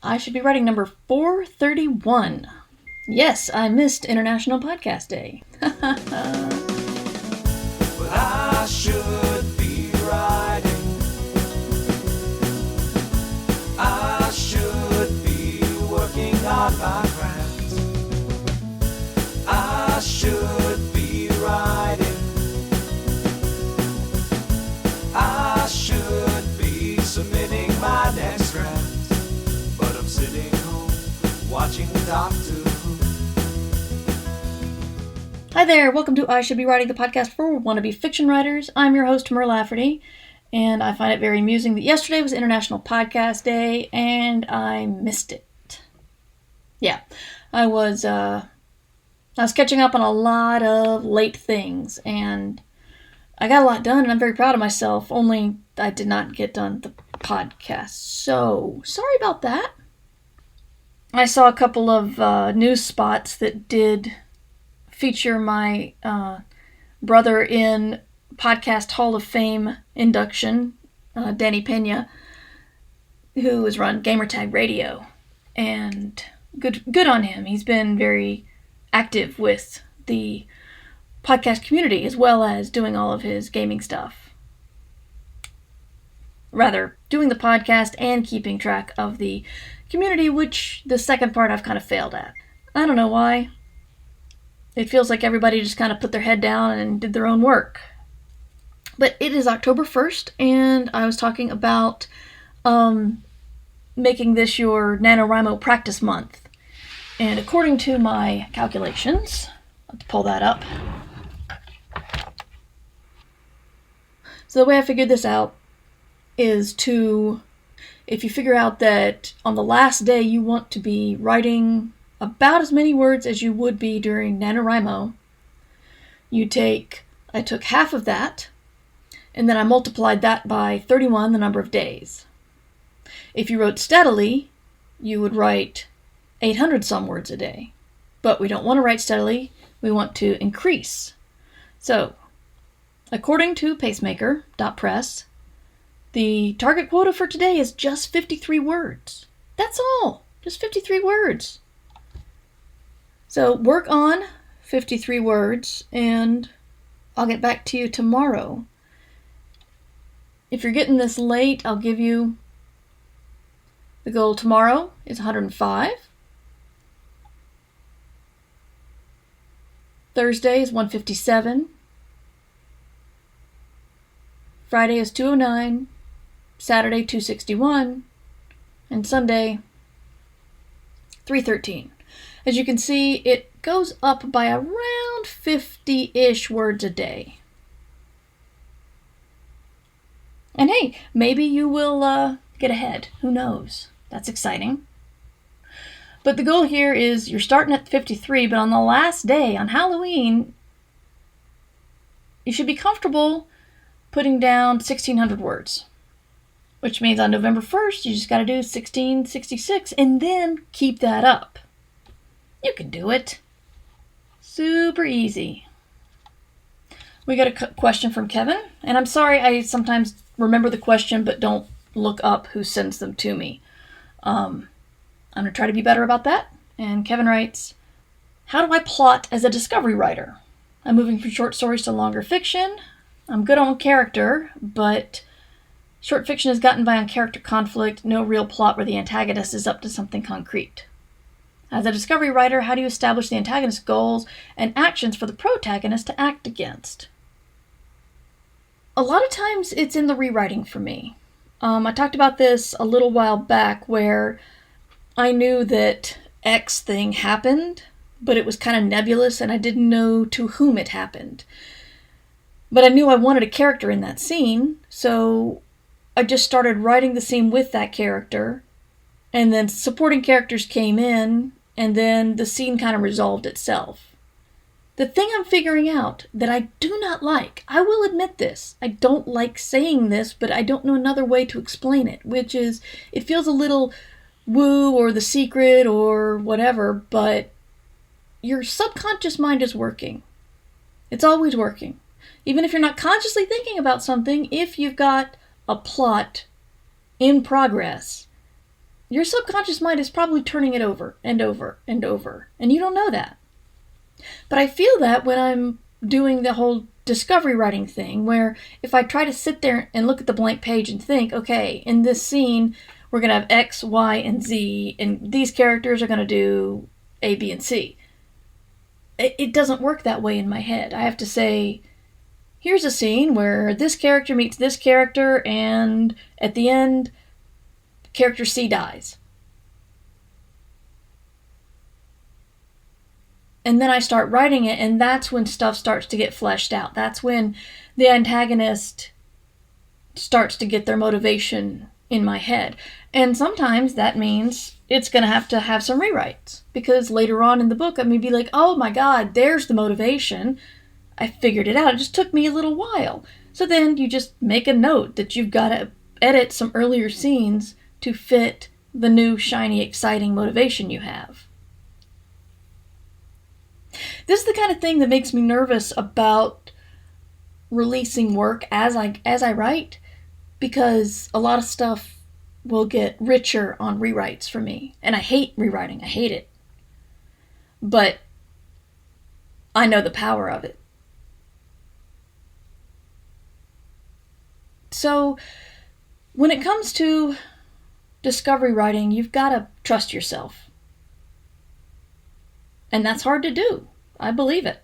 I should be writing number 431. Yes, I missed International Podcast Day. But I should be writing. I should be working on my craft. I should be writing. I should be submitting my next draft. But I'm sitting home watching Doctor Who. Hi there, welcome to I Should Be Writing, the podcast for wannabe fiction writers. I'm your host, Mer Lafferty, and I find it very amusing that yesterday was International Podcast Day, and I missed it. Yeah, I was catching up on a lot of late things, and I got a lot done, and I'm very proud of myself, only I did not get done the podcast, so sorry about that. I saw a couple of news spots that did feature my brother in Podcast Hall of Fame induction, Danny Pena, who has run Gamertag Radio, and good on him. He's been very active with the podcast community as well as doing all of his gaming stuff. Rather, doing the podcast and keeping track of the community, which the second part I've kind of failed at. I don't know why. It feels like everybody just kind of put their head down and did their own work. But it is October 1st, and I was talking about making this your NaNoWriMo practice month. And according to my calculations, let's pull that up. So the way I figured this out is to, if you figure out that on the last day you want to be writing about as many words as you would be during NaNoWriMo, I took half of that, and then I multiplied that by 31, the number of days. If you wrote steadily, you would write 800 some words a day. But we don't want to write steadily, we want to increase. So, according to pacemaker.press, the target quota for today is just 53 words. That's all, just 53 words. So work on 53 words, and I'll get back to you tomorrow. If you're getting this late, I'll give you the goal tomorrow is 105. Thursday is 157. Friday is 209. Saturday 261. And Sunday 313. As you can see, it goes up by around 50-ish words a day. And hey, maybe you will get ahead. Who knows? That's exciting. But the goal here is you're starting at 53, but on the last day, on Halloween, you should be comfortable putting down 1,600 words. Which means on November 1st, you just got to do 1,666 and then keep that up. You can do it. Super easy. We got a question from Kevin, and I'm sorry I sometimes remember the question but don't look up who sends them to me. I'm going to try to be better about that. And Kevin writes, how do I plot as a discovery writer? I'm moving from short stories to longer fiction. I'm good on character, but short fiction has gotten by on character conflict, no real plot where the antagonist is up to something concrete. As a discovery writer, how do you establish the antagonist's goals and actions for the protagonist to act against? A lot of times it's in the rewriting for me. I talked about this a little while back where I knew that X thing happened, but it was kind of nebulous and I didn't know to whom it happened. But I knew I wanted a character in that scene, so I just started writing the scene with that character, and then supporting characters came in, and then the scene kind of resolved itself. The thing I'm figuring out that I do not like, I will admit this, I don't like saying this, but I don't know another way to explain it, which is, it feels a little woo or The Secret or whatever, but your subconscious mind is working. It's always working. Even if you're not consciously thinking about something, if you've got a plot in progress, your subconscious mind is probably turning it over and over and over, and you don't know that. But I feel that when I'm doing the whole discovery writing thing, where if I try to sit there and look at the blank page and think, okay, in this scene, we're going to have X, Y, and Z, and these characters are going to do A, B, and C. It doesn't work that way in my head. I have to say, here's a scene where this character meets this character, and at the end, character C dies. And then I start writing it, and that's when stuff starts to get fleshed out. That's when the antagonist starts to get their motivation in my head. And sometimes that means it's going to have some rewrites. Because later on in the book, I may be like, oh my god, there's the motivation. I figured it out. It just took me a little while. So then you just make a note that you've got to edit some earlier scenes to fit the new, shiny, exciting motivation you have. This is the kind of thing that makes me nervous about releasing work as I write, because a lot of stuff will get richer on rewrites for me. And I hate rewriting. I hate it. But I know the power of it. So when it comes to discovery writing, you've got to trust yourself. And that's hard to do. I believe it.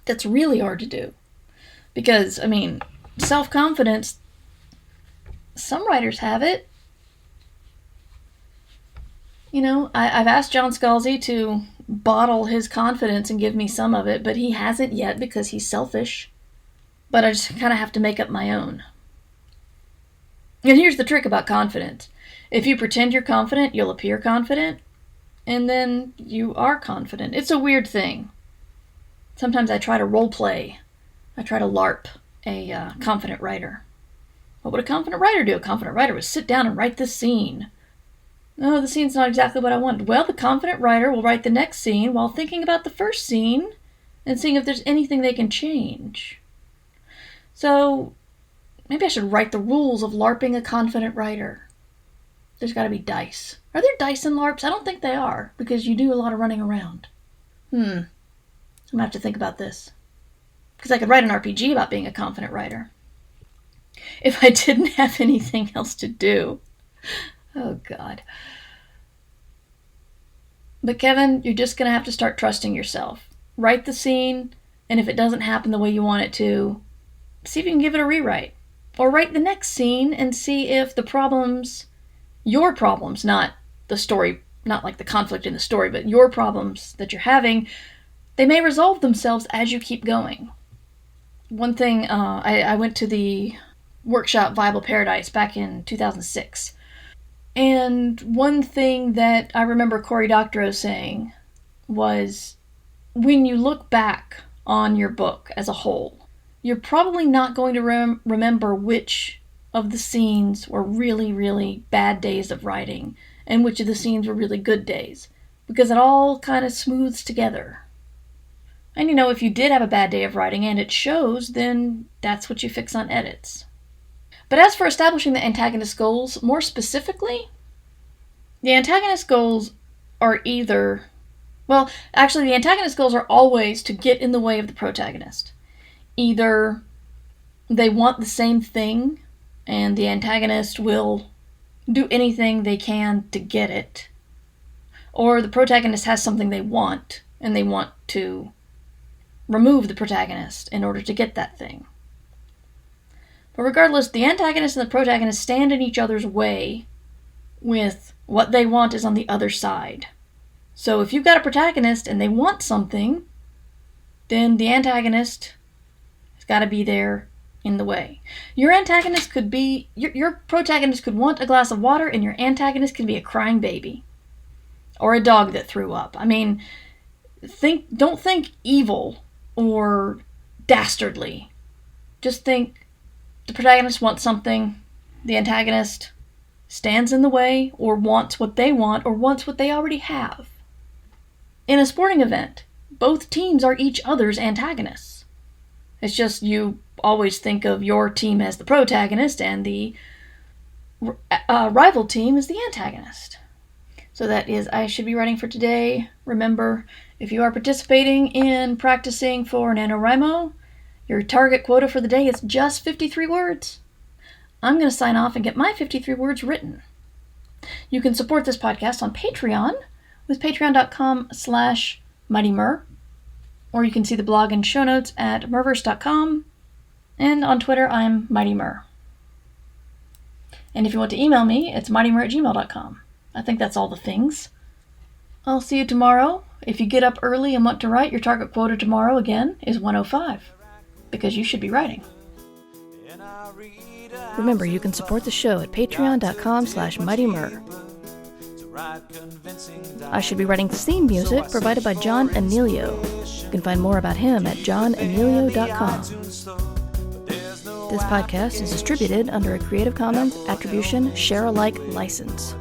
That's really hard to do. Because, self-confidence, some writers have it. I've asked John Scalzi to bottle his confidence and give me some of it, but he hasn't yet because he's selfish. But I just kind of have to make up my own. And here's the trick about confidence. If you pretend you're confident, you'll appear confident. And then you are confident. It's a weird thing. Sometimes I try to role play. I try to LARP a confident writer. What would a confident writer do? A confident writer would sit down and write this scene. No, the scene's not exactly what I wanted. Well, the confident writer will write the next scene while thinking about the first scene and seeing if there's anything they can change. So, maybe I should write the rules of LARPing a confident writer. There's got to be dice. Are there dice in LARPs? I don't think they are, because you do a lot of running around. I'm going to have to think about this. Because I could write an RPG about being a confident writer. If I didn't have anything else to do. Oh, God. But Kevin, you're just going to have to start trusting yourself. Write the scene, and if it doesn't happen the way you want it to, see if you can give it a rewrite. Or write the next scene and see if the problems... your problems, not the story, not like the conflict in the story, but your problems that you're having, they may resolve themselves as you keep going. One thing, I went to the workshop Viable Paradise back in 2006. And one thing that I remember Cory Doctorow saying was, when you look back on your book as a whole, you're probably not going to remember which of the scenes were really, really bad days of writing and which of the scenes were really good days, because it all kind of smooths together. And if you did have a bad day of writing and it shows, then that's what you fix on edits. But as for establishing the antagonist goals, more specifically, the antagonist goals are either... well, actually, the antagonist goals are always to get in the way of the protagonist. Either they want the same thing, and the antagonist will do anything they can to get it. Or the protagonist has something they want, and they want to remove the protagonist in order to get that thing. But regardless, the antagonist and the protagonist stand in each other's way with what they want is on the other side. So if you've got a protagonist and they want something, then the antagonist has got to be there in the way. Your antagonist could be... Your protagonist could want a glass of water, and your antagonist can be a crying baby. Or a dog that threw up. Don't think evil or dastardly. Just think the protagonist wants something, the antagonist stands in the way, or wants what they want, or wants what they already have. In a sporting event, both teams are each other's antagonists. It's just you always think of your team as the protagonist and the rival team is the antagonist. So that is I should be writing for today. Remember, if you are participating in practicing for NaNoWriMo, your target quota for the day is just 53 words. I'm going to sign off and get my 53 words written. You can support this podcast on Patreon with patreon.com/MightyMur, or you can see the blog and show notes at murverse.com, and on Twitter I'm MightyMur. And if you want to email me, it's mightymur@gmail.com. I think that's all the things. I'll see you tomorrow. If you get up early and want to write, your target quota tomorrow again is 105, because you should be writing. Remember, you can support the show at patreon.com/MightyMur. I Should Be Writing theme music provided by John Anelio. You can find more about him at johnanelio.com. This podcast is distributed under a Creative Commons Attribution Share-alike license.